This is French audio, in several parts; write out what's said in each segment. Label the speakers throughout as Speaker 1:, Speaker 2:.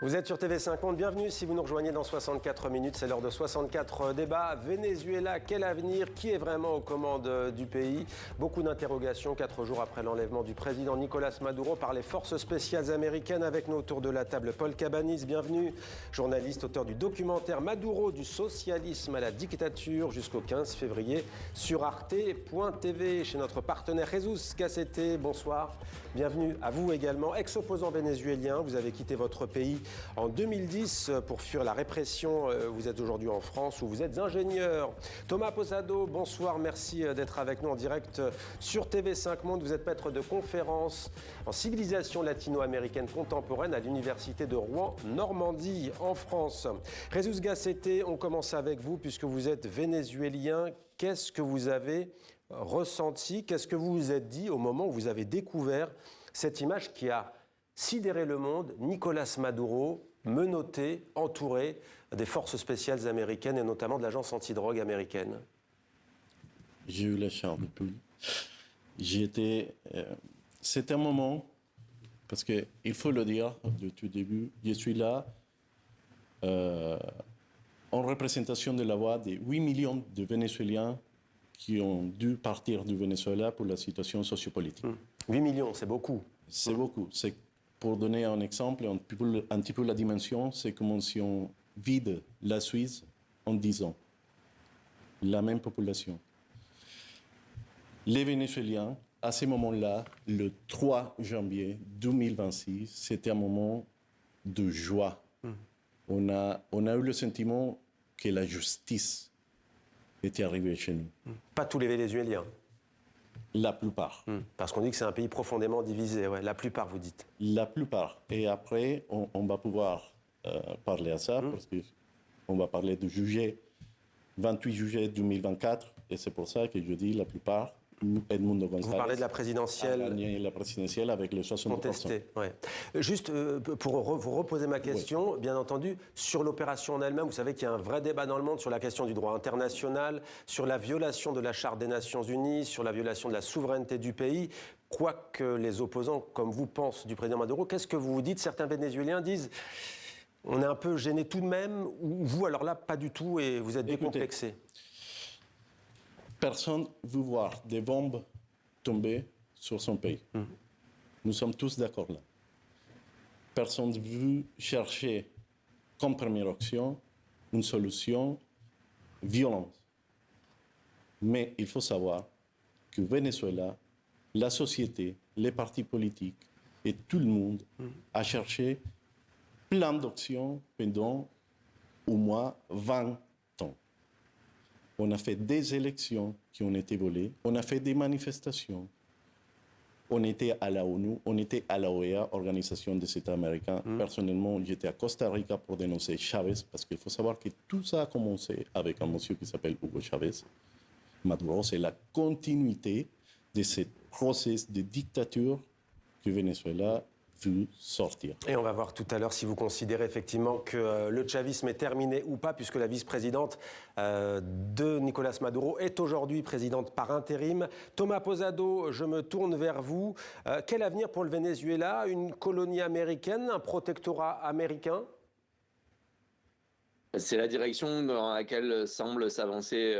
Speaker 1: Vous êtes sur TV5 Monde, bienvenue si vous nous rejoignez dans 64 minutes, c'est l'heure de 64 débats. Venezuela, quel avenir? Qui est vraiment aux commandes du pays? Beaucoup d'interrogations 4 jours après l'enlèvement du président Nicolas Maduro par les forces spéciales américaines. Avec nous autour de la table, Paul Cabanis, bienvenue, journaliste, auteur du documentaire Maduro du socialisme à la dictature jusqu'au 15 février sur arte.tv. Chez notre partenaire Jesus Gacete, bonsoir, bienvenue à vous également. Ex-opposant vénézuélien, vous avez quitté votre pays en 2010 pour fuir la répression. Vous êtes aujourd'hui en France où vous êtes ingénieur. Thomas Posado, bonsoir, merci d'être avec nous en direct sur TV5 Monde. Vous êtes maître de conférence en civilisation latino-américaine contemporaine à l'université de Rouen, Normandie, en France. Jesus Gacete, on commence avec vous puisque vous êtes vénézuélien. Qu'est-ce que vous avez ressenti? Qu'est-ce que vous vous êtes dit au moment où vous avez découvert cette image qui a sidéré le monde, Nicolas Maduro, menotté, entouré des forces spéciales américaines et notamment de l'agence antidrogue américaine?
Speaker 2: J'ai eu la chair de poule. C'était un moment, parce qu'il faut le dire de tout début, je suis là en représentation de la voix des 8 millions de Vénézuéliens qui ont dû partir du Venezuela pour la situation sociopolitique.
Speaker 1: 8 millions, c'est beaucoup.
Speaker 2: C'est beaucoup. Pour donner un exemple, un petit peu la dimension, c'est comme si on vide la Suisse en 10 ans. La même population. Les Vénézuéliens, à ce moment-là, le 3 janvier 2026, c'était un moment de joie. On a eu le sentiment que la justice était arrivée chez nous.
Speaker 1: Pas tous les Vénézuéliens.
Speaker 2: La plupart.
Speaker 1: Parce qu'on dit que c'est un pays profondément divisé. Ouais, la plupart, vous dites.
Speaker 2: La plupart. Et après, on va pouvoir parler à ça, parce qu'on va parler du juillet, 28 juillet 2024, et c'est pour ça que je dis la plupart. Edmundo González.
Speaker 1: Vous parlez de la présidentielle.
Speaker 2: A gagné la présidentielle avec le 60%.
Speaker 1: Contesté, ouais. Juste pour vous reposer ma question, bien entendu, sur l'opération en elle-même, vous savez qu'il y a un vrai débat dans le monde sur la question du droit international, sur la violation de la Charte des Nations Unies, sur la violation de la souveraineté du pays. Quoi que les opposants, comme vous, pensent du président Maduro, qu'est-ce que vous vous dites? Certains Vénézuéliens disent on est un peu gêné tout de même, ou vous, alors là, pas du tout, et vous êtes décomplexé.
Speaker 2: Personne ne veut voir des bombes tomber sur son pays. Nous sommes tous d'accord là. Personne ne veut chercher comme première option une solution violente. Mais il faut savoir que Venezuela, la société, les partis politiques et tout le monde a cherché plein d'options pendant au moins 20 ans. On a fait des élections qui ont été volées, on a fait des manifestations. On était à la ONU, on était à la OEA, Organisation des États américains. Personnellement, j'étais à Costa Rica pour dénoncer Chavez, parce qu'il faut savoir que tout ça a commencé avec un monsieur qui s'appelle Hugo Chavez. Maduro, c'est la continuité de ce processus de dictature que Venezuela veut sortir.
Speaker 1: Et on va voir tout à l'heure si vous considérez effectivement que le chavisme est terminé ou pas, puisque la vice-présidente de Nicolas Maduro est aujourd'hui présidente par intérim. Thomas Posado, je me tourne vers vous. Quel avenir pour le Venezuela? Une colonie américaine, un protectorat américain?
Speaker 3: C'est la direction dans laquelle semble s'avancer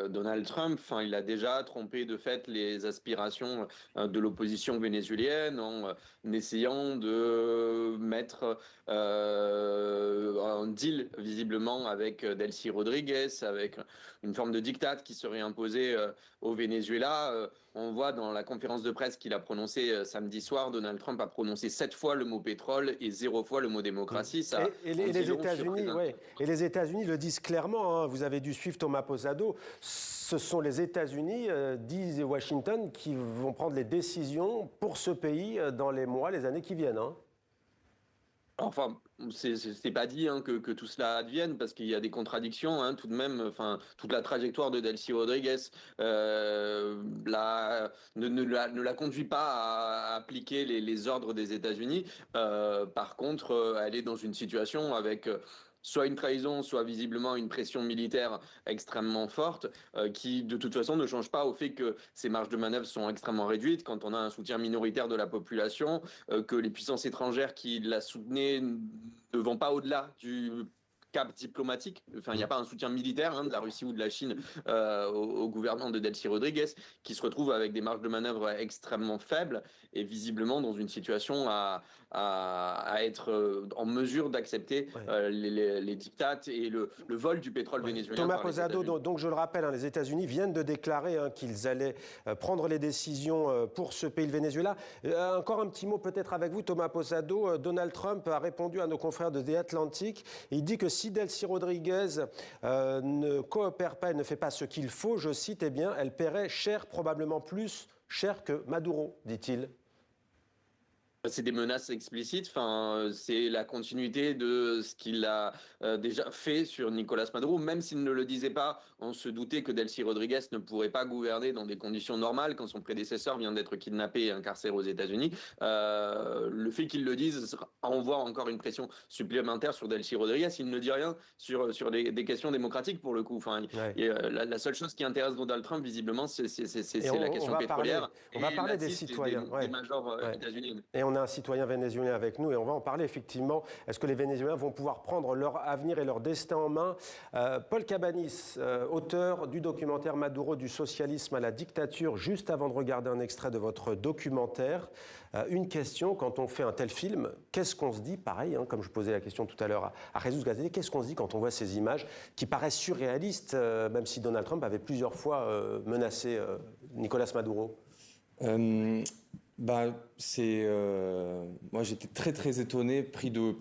Speaker 3: Donald Trump. Enfin, il a déjà trompé de fait les aspirations de l'opposition vénézuélienne en essayant de mettre un deal visiblement avec Delcy Rodriguez, avec une forme de diktat qui serait imposé au Venezuela. On voit dans la conférence de presse qu'il a prononcée samedi soir, Donald Trump a prononcé 7 fois le mot pétrole et 0 fois le mot démocratie. Ça,
Speaker 1: et les États-Unis, ouais. Et les États-Unis le disent clairement, hein, vous avez dû suivre Thomas Posado, ce sont les États-Unis, disent Washington, qui vont prendre les décisions pour ce pays dans les mois, les années qui viennent. Hein.
Speaker 3: Enfin, c'est pas dit que tout cela advienne, parce qu'il y a des contradictions tout de même. Enfin, toute la trajectoire de Delcy Rodriguez ne la conduit pas à appliquer les ordres des États-Unis. Par contre, elle est dans une situation avec soit une trahison, soit visiblement une pression militaire extrêmement forte, qui de toute façon ne change pas au fait que ces marges de manœuvre sont extrêmement réduites quand on a un soutien minoritaire de la population, que les puissances étrangères qui la soutenaient ne vont pas au-delà du cap diplomatique. Enfin, il n'y a pas un soutien militaire de la Russie ou de la Chine au gouvernement de Delcy Rodriguez, qui se retrouve avec des marges de manœuvre extrêmement faibles et visiblement dans une situation à être en mesure d'accepter les diktats et le vol du pétrole vénézuélien.
Speaker 1: Thomas Posado, donc je le rappelle, les États-Unis viennent de déclarer qu'ils allaient prendre les décisions pour ce pays, le Venezuela. Encore un petit mot peut-être avec vous, Thomas Posado. Donald Trump a répondu à nos confrères de The Atlantic. Il dit que si Delcy Rodriguez ne coopère pas et ne fait pas ce qu'il faut, je cite, eh bien, elle paierait cher, probablement plus cher que Maduro, dit-il.
Speaker 3: C'est des menaces explicites, c'est la continuité de ce qu'il a déjà fait sur Nicolás Maduro. Même s'il ne le disait pas, on se doutait que Delcy Rodriguez ne pourrait pas gouverner dans des conditions normales quand son prédécesseur vient d'être kidnappé et incarcéré aux États-Unis. Le fait qu'il le dise envoie encore une pression supplémentaire sur Delcy Rodriguez. Il ne dit rien sur des questions démocratiques pour le coup. La seule chose qui intéresse Donald Trump, visiblement, c'est la question pétrolière.
Speaker 1: On va parler des citoyens.
Speaker 3: Des majors états-uniens.
Speaker 1: On a un citoyen vénézuélien avec nous et on va en parler effectivement. Est-ce que les Vénézuéliens vont pouvoir prendre leur avenir et leur destin en main? Paul Cabanis, auteur du documentaire Maduro du socialisme à la dictature, juste avant de regarder un extrait de votre documentaire. Une question, quand on fait un tel film, qu'est-ce qu'on se dit? Pareil, comme je posais la question tout à l'heure à Jesus Gazete, qu'est-ce qu'on se dit quand on voit ces images qui paraissent surréalistes, même si Donald Trump avait plusieurs fois menacé Nicolás Maduro?
Speaker 4: Moi j'étais très étonné, pris de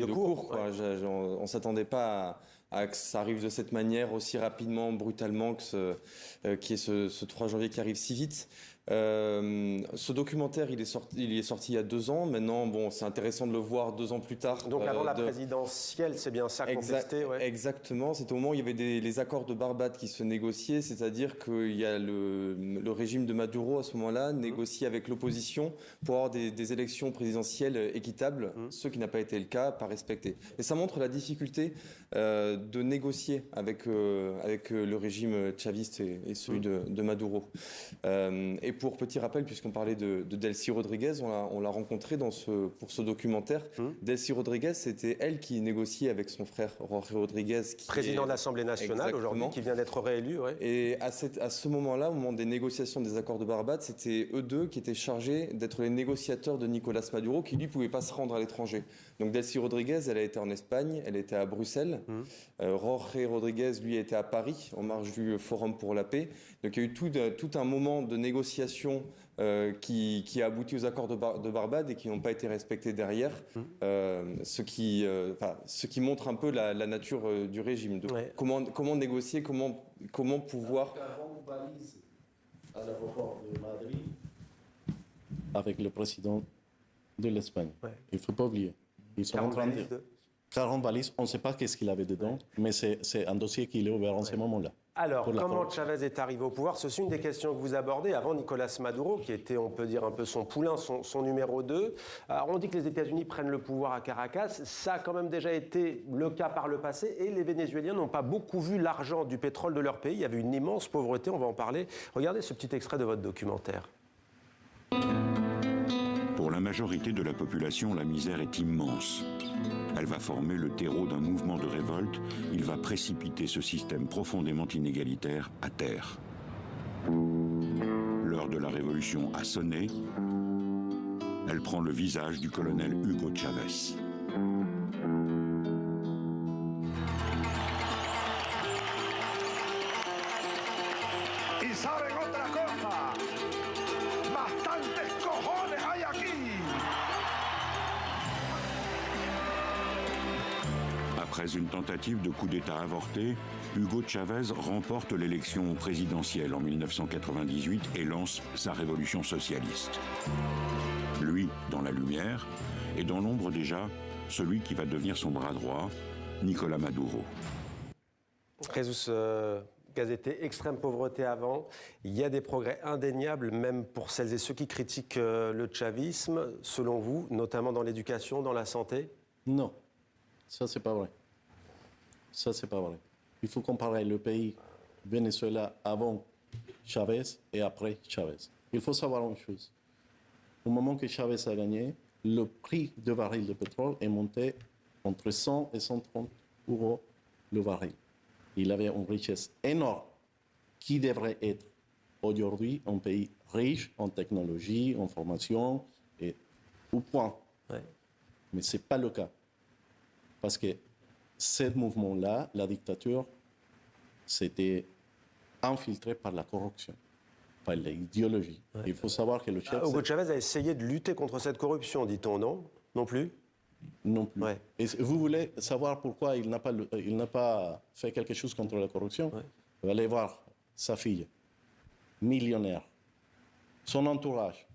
Speaker 4: court. On ne s'attendait pas à que ça arrive de cette manière, aussi rapidement, brutalement, qui est ce 3 janvier qui arrive si vite. Ce documentaire, il est sorti il y a 2 ans. Maintenant, c'est intéressant de le voir 2 ans plus tard.
Speaker 1: Donc avant la présidentielle, c'est bien ça contesté,
Speaker 4: Exactement. C'était au moment où il y avait les accords de Barbade qui se négociaient, c'est-à-dire qu'il y a le régime de Maduro à ce moment-là négocie avec l'opposition pour avoir des élections présidentielles équitables, ce qui n'a pas été le cas, pas respecté. Et ça montre la difficulté de négocier avec le régime chaviste et celui de Maduro. Et pour petit rappel, puisqu'on parlait de Delcy Rodriguez, on l'a rencontrée pour ce documentaire. Delcy Rodriguez, c'était elle qui négociait avec son frère Jorge Rodriguez,
Speaker 1: président de l'Assemblée nationale aujourd'hui, qui vient d'être réélu.
Speaker 4: Et à ce moment-là, au moment des négociations des accords de Barbade, c'était eux deux qui étaient chargés d'être les négociateurs de Nicolás Maduro, qui lui pouvait pas se rendre à l'étranger. Donc Delcy Rodriguez, elle a été en Espagne, elle était à Bruxelles. Jorge Rodriguez, lui, était à Paris, en marge du Forum pour la paix. Donc il y a eu tout un moment de négociation qui a abouti aux accords de Barbade et qui n'ont pas été respectés derrière, ce qui montre un peu la nature du régime. Comment négocier, comment pouvoir...
Speaker 2: À l'aéroport de Madrid avec le président de l'Espagne. Il ne faut pas oublier. Ils sont en train de dire 40 valises, on ne sait pas qu'est-ce qu'il avait dedans, mais c'est un dossier qu'il est ouvert en ce moment-là.
Speaker 1: Alors, comment Chavez est arrivé au pouvoir? C'est une des questions que vous abordez avant Nicolás Maduro, qui était, on peut dire, un peu son poulain, son numéro 2. Alors, on dit que les États-Unis prennent le pouvoir à Caracas. Ça a quand même déjà été le cas par le passé. Et les Vénézuéliens n'ont pas beaucoup vu l'argent du pétrole de leur pays. Il y avait une immense pauvreté, on va en parler. Regardez ce petit extrait de votre documentaire.
Speaker 5: Pour la majorité de la population, la misère est immense. Elle va former le terreau d'un mouvement de révolte. Il va précipiter ce système profondément inégalitaire à terre. L'heure de la révolution a sonné. Elle prend le visage du colonel Hugo Chavez.
Speaker 6: Y saben otra cosa, bastantes cojones hay aquí.
Speaker 5: Après une tentative de coup d'État avortée, Hugo Chavez remporte l'élection présidentielle en 1998 et lance sa révolution socialiste. Lui, dans la lumière, et dans l'ombre déjà, celui qui va devenir son bras droit, Nicolás Maduro.
Speaker 1: Jesus Gazete, extrême pauvreté avant. Il y a des progrès indéniables, même pour celles et ceux qui critiquent le chavisme, selon vous, notamment dans l'éducation, dans la santé?
Speaker 2: Non, ça c'est pas vrai. Ça, c'est pas vrai. Il faut comparer le pays Venezuela avant Chavez et après Chavez. Il faut savoir une chose. Au moment que Chavez a gagné, le prix de baril de pétrole est monté entre 100 et 130 euros le baril. Il avait une richesse énorme qui devrait être aujourd'hui un pays riche en technologie, en formation et au point.
Speaker 1: Ouais.
Speaker 2: Mais ce n'est pas le cas. Parce que ce mouvement-là, la dictature, c'était infiltré par la corruption, par l'idéologie. Ouais. Il faut savoir que le chef...
Speaker 1: Hugo Chavez a essayé de lutter contre cette corruption, dit-on, non? Non plus?
Speaker 2: Non plus. Ouais. Et vous voulez savoir pourquoi il n'a pas fait quelque chose contre la corruption? Ouais. Vous allez voir sa fille, millionnaire, son entourage,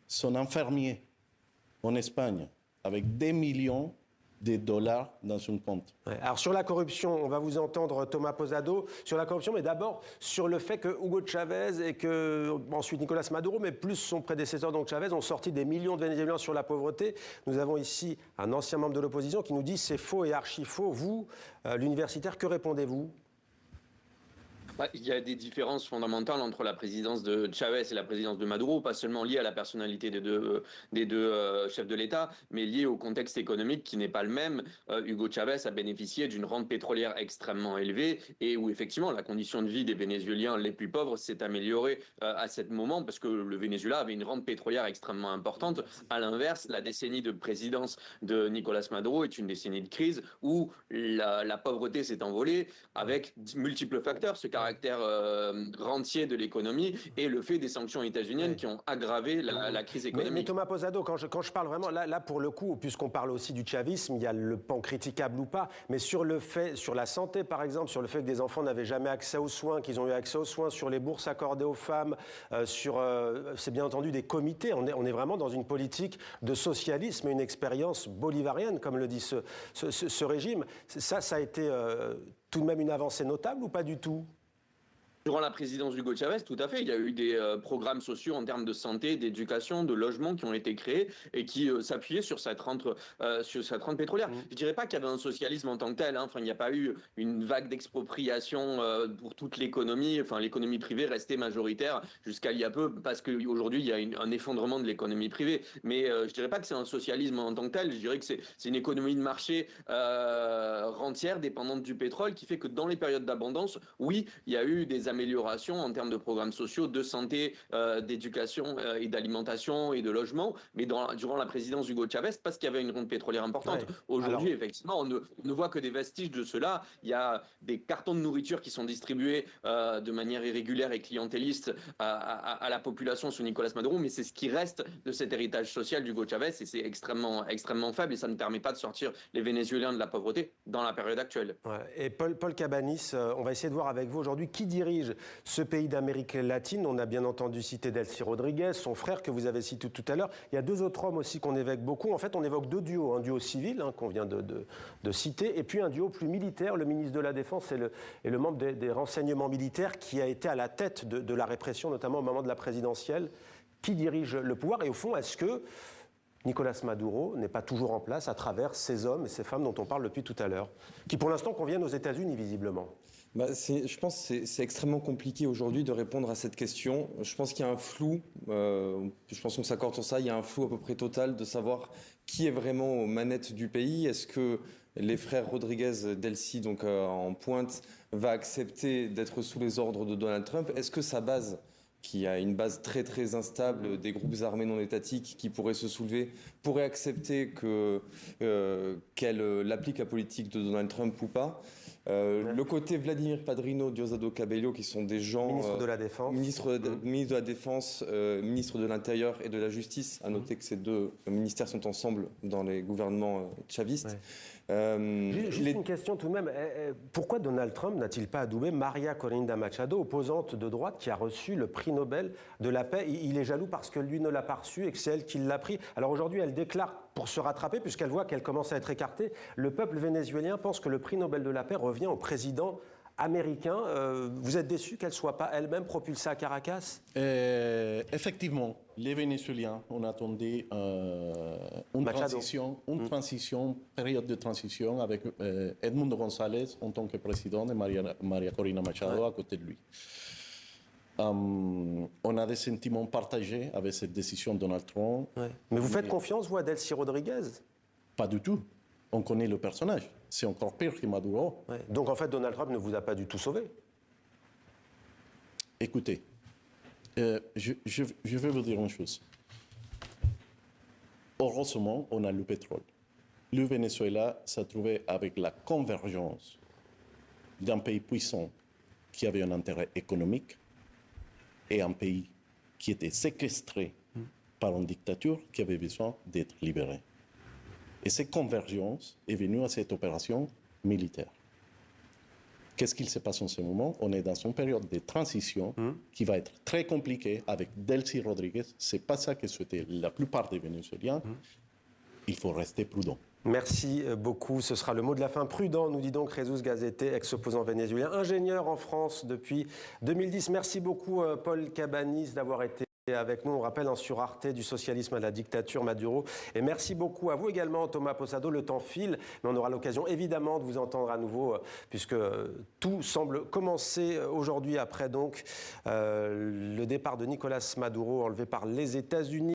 Speaker 2: son infirmier en Espagne, avec des millions de dollars dans son compte.
Speaker 1: Ouais. Alors sur la corruption, on va vous entendre Thomas Posado sur la corruption, mais d'abord sur le fait que Hugo Chavez et que ensuite Nicolas Maduro, mais plus son prédécesseur donc Chavez, ont sorti des millions de Vénézuéliens sur la pauvreté. Nous avons ici un ancien membre de l'opposition qui nous dit c'est faux et archi faux. Vous, l'universitaire, que répondez-vous?
Speaker 3: Il y a des différences fondamentales entre la présidence de Chavez et la présidence de Maduro, pas seulement liées à la personnalité des deux chefs de l'État, mais liées au contexte économique qui n'est pas le même. Hugo Chavez a bénéficié d'une rente pétrolière extrêmement élevée et où effectivement la condition de vie des Vénézuéliens les plus pauvres s'est améliorée à ce moment parce que le Venezuela avait une rente pétrolière extrêmement importante. À l'inverse, la décennie de présidence de Nicolas Maduro est une décennie de crise où la pauvreté s'est envolée avec multiples facteurs. Ce caractère rentier de l'économie et le fait des sanctions états-uniennes qui ont aggravé la crise économique.
Speaker 1: Mais Thomas Posado, quand je parle vraiment, là pour le coup, puisqu'on parle aussi du chavisme, il y a le pan critiquable ou pas, mais sur le fait, sur la santé par exemple, sur le fait que des enfants n'avaient jamais accès aux soins, qu'ils ont eu accès aux soins, sur les bourses accordées aux femmes, c'est bien entendu des comités, on est vraiment dans une politique de socialisme et une expérience bolivarienne, comme le dit ce régime. Ça a été tout de même une avancée notable ou pas du tout?
Speaker 3: Durant la présidence d'Hugo Chavez, tout à fait, il y a eu des programmes sociaux en termes de santé, d'éducation, de logement qui ont été créés et qui s'appuyaient sur cette rente pétrolière. Je ne dirais pas qu'il y avait un socialisme en tant que tel. Enfin, il n'y a pas eu une vague d'expropriation pour toute l'économie. Enfin, l'économie privée restait majoritaire jusqu'à il y a peu parce qu'aujourd'hui, il y a un effondrement de l'économie privée. Mais je ne dirais pas que c'est un socialisme en tant que tel. Je dirais que c'est une économie de marché rentière, dépendante du pétrole, qui fait que dans les périodes d'abondance, oui, il y a eu des améliorations en termes de programmes sociaux, de santé, d'éducation et d'alimentation et de logement, mais durant la présidence d'Hugo Chavez, parce qu'il y avait une rente pétrolière importante. Ouais. Aujourd'hui, effectivement, on ne voit que des vestiges de cela. Il y a des cartons de nourriture qui sont distribués de manière irrégulière et clientéliste à la population sous Nicolas Maduro, mais c'est ce qui reste de cet héritage social d'Hugo Chavez et c'est extrêmement faible et ça ne permet pas de sortir les Vénézuéliens de la pauvreté dans la période actuelle.
Speaker 1: Ouais. Et Paul Cabanis, on va essayer de voir avec vous aujourd'hui qui dirige ce pays d'Amérique latine. On a bien entendu citer Delcy Rodriguez, son frère que vous avez cité tout à l'heure. Il y a deux autres hommes aussi qu'on évoque beaucoup. En fait, on évoque deux duos. Un duo civil qu'on vient de citer et puis un duo plus militaire, le ministre de la Défense et le membre des renseignements militaires qui a été à la tête de la répression, notamment au moment de la présidentielle. Qui dirige le pouvoir? Et au fond, est-ce que Nicolas Maduro n'est pas toujours en place à travers ces hommes et ces femmes dont on parle depuis tout à l'heure, qui pour l'instant conviennent aux États-Unis visiblement?
Speaker 4: Je pense que c'est extrêmement compliqué aujourd'hui de répondre à cette question. Je pense qu'il y a un flou, je pense qu'on s'accorde sur ça, il y a un flou à peu près total de savoir qui est vraiment aux manettes du pays. Est-ce que les frères Rodriguez Delcy, donc en pointe, va accepter d'être sous les ordres de Donald Trump? Est-ce que sa base, qui a une base très très instable, des groupes armés non étatiques qui pourraient se soulever, pourrait accepter qu'elle applique la politique de Donald Trump ou pas? Le côté Vladimir Padrino, Diosdado Cabello, qui sont des gens...
Speaker 1: Ministre de la Défense.
Speaker 4: Ministre de la Défense, ministre de l'Intérieur et de la Justice. À noter que ces deux ministères sont ensemble dans les gouvernements chavistes. Ouais.
Speaker 1: Juste une question tout de même. Pourquoi Donald Trump n'a-t-il pas adoubé Maria Corina Machado, opposante de droite qui a reçu le prix Nobel de la paix? Il est jaloux parce que lui ne l'a pas reçu et que c'est elle qui l'a pris. Alors aujourd'hui, elle déclare, pour se rattraper, puisqu'elle voit qu'elle commence à être écartée, le peuple vénézuélien pense que le prix Nobel de la paix revient au président américain. Vous êtes déçu qu'elle ne soit pas elle-même propulsée à Caracas?
Speaker 2: Effectivement. les Vénézuéliens, on attendait une période de transition avec Edmundo González en tant que président et Maria Corina Machado à côté de lui. On a des sentiments partagés avec cette décision de Donald Trump.
Speaker 1: Ouais. Mais vous faites confiance, vous, à Delcy Rodriguez?
Speaker 2: Pas du tout. On connaît le personnage. C'est encore pire que Maduro.
Speaker 1: Ouais. Donc en fait, Donald Trump ne vous a pas du tout sauvé?
Speaker 2: Écoutez, je vais vous dire une chose. Heureusement, on a le pétrole. Le Venezuela s'est trouvé avec la convergence d'un pays puissant qui avait un intérêt économique et un pays qui était séquestré par une dictature qui avait besoin d'être libéré. Et cette convergence est venue à cette opération militaire. Qu'est-ce qu'il se passe en ce moment? On est dans une période de transition qui va être très compliquée avec Delcy Rodriguez. Ce n'est pas ça que souhaitaient la plupart des Vénézuéliens. Il faut rester prudent.
Speaker 1: Merci beaucoup. Ce sera le mot de la fin. Prudent, nous dit donc Jesus Gazete, ex-opposant vénézuélien, ingénieur en France depuis 2010. Merci beaucoup, Paul Cabanis, d'avoir été avec nous. On rappelle sur Arte, du socialisme à la dictature, Maduro. Et merci beaucoup à vous également, Thomas Posado. Le temps file, mais on aura l'occasion évidemment de vous entendre à nouveau, puisque tout semble commencer aujourd'hui après donc le départ de Nicolas Maduro, enlevé par les États-Unis.